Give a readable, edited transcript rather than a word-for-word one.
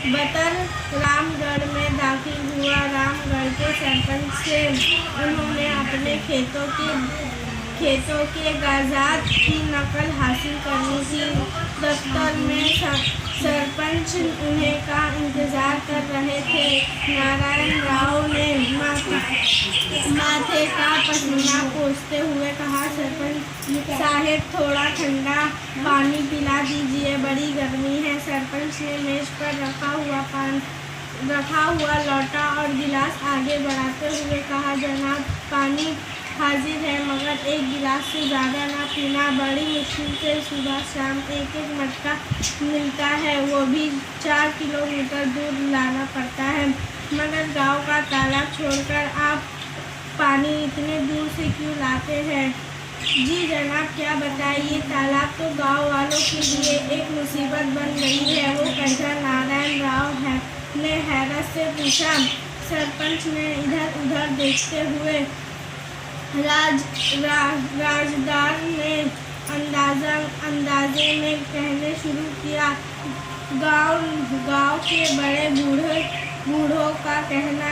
बतर रामगढ़ में दाखिल हुआ। रामगढ़ के सरपंच से उन्होंने अपने खेतों के कागजात की नकल हासिल करनी थी। दफ्तर में सरपंच उन्हें का इंतजार कर रहे थे। नारायण राव ने माथे का पसीना पोंछते हुए कहा, सरपंच साहब थोड़ा ठंडा पानी पिला दीजिए, बड़ी गर्मी है। सरपंच ने मेज पर रखा हुआ लोटा और गिलास आगे बढ़ाते हुए कहा, जनाब पानी हाजिर है, मगर एक गिलास से ज़्यादा ना पीना। बड़ी मुश्किल से सुबह शाम एक मटका मिलता है, वो भी 4 किलोमीटर दूर लाना पड़ता है। मगर गांव का तालाब छोड़कर आप पानी इतने दूर से क्यों लाते हैं? जी जनाब, क्या बताइए, तालाब तो गांव वालों के लिए एक मुसीबत बन गई है। वो कैसा? नारायण राव ने हैरत से पूछा। सरपंच ने इधर उधर देखते हुए राजदार ने अंदाजे में कहने शुरू किया, गांव के बड़े बूढ़ों का कहना